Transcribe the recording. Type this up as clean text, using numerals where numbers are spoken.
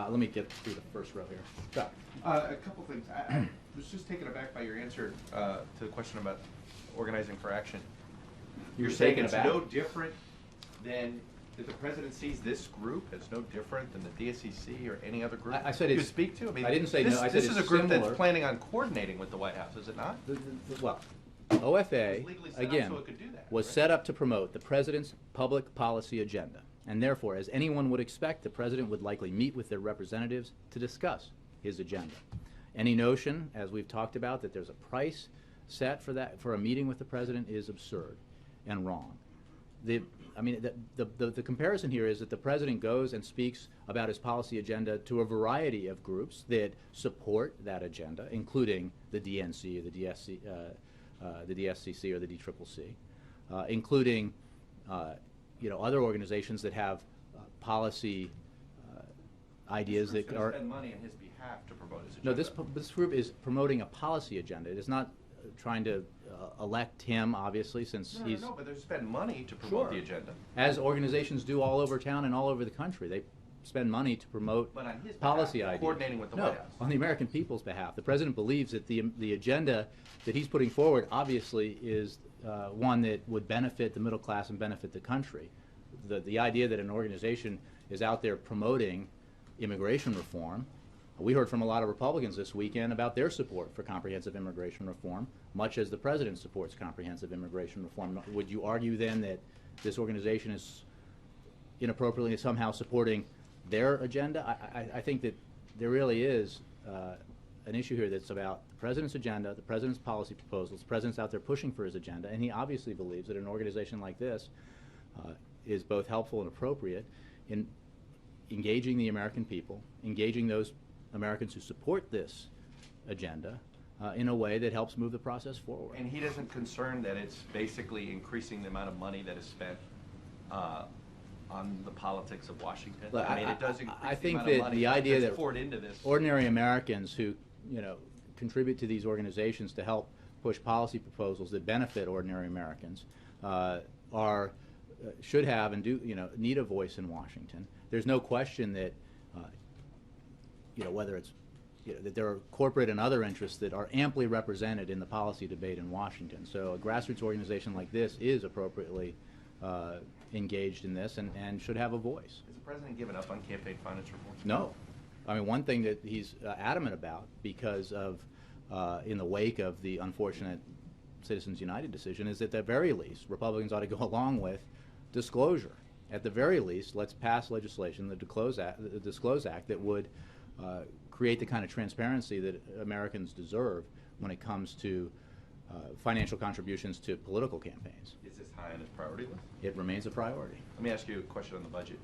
Let me get through the first row here. Go. A couple things. I was just taken aback by your answer to the question about organizing for action. You're saying taken it's aback? no different than that the president sees this group as no different than the DSCC or any other group I said you it's- speak to? I mean, I didn't say this, no, I said this it's is a group similar. that's planning on coordinating with the White House, is it not? Well, OFA, It was legally set up again, so it could do that, was right? set up to promote the president's public policy agenda. And therefore, as anyone would expect, the president would likely meet with their representatives to discuss his agenda. Any notion, as we've talked about, that there's a price set for that, for a meeting with the president is absurd and wrong. The comparison here is that the president goes and speaks about his policy agenda to a variety of groups that support that agenda, including the DNC, the DSCC, or the DCCC, including other organizations that have policy ideas This that group's are. gonna spend money on his behalf to promote his No, agenda. this group is promoting a policy agenda. It is not trying to elect him, obviously, since he's. No, but they spend money to promote the agenda. As organizations do all over town and all over the country, they spend money to promote But on his policy behalf, ideas. coordinating with the No, White House. on the American people's behalf. The president believes that the agenda that he's putting forward obviously is one that would benefit the middle class and benefit the country. The idea that an organization is out there promoting immigration reform. We heard from a lot of Republicans this weekend about their support for comprehensive immigration reform, much as the president supports comprehensive immigration reform. Would you argue then that this organization is inappropriately somehow supporting their agenda? I think that there really is an issue here that's about the president's agenda, the president's policy proposals. The president's out there pushing for his agenda, and he obviously believes that an organization like this is both helpful and appropriate in engaging the American people, engaging those Americans who support this agenda in a way that helps move the process forward. And he isn't concerned that it's basically increasing the amount of money that is spent on the politics of Washington. Look, I mean, it does increase I the think amount of that money the idea that's that poured into this. ordinary Americans who contribute to these organizations to help push policy proposals that benefit ordinary Americans should have and do need a voice in Washington. There's no question that whether it's that there are corporate and other interests that are amply represented in the policy debate in Washington. So a grassroots organization like this is appropriately engaged in this and should have a voice. Has the president given up on campaign finance reform? No. I mean, one thing that he's adamant about, because of in the wake of the unfortunate Citizens United decision, is at the very least Republicans ought to go along with disclosure. At the very least, let's pass legislation, the Disclose Act, that would create the kind of transparency that Americans deserve when it comes to financial contributions to political campaigns. Is this high on his priority list? It remains a priority. Let me ask you a question on the budget.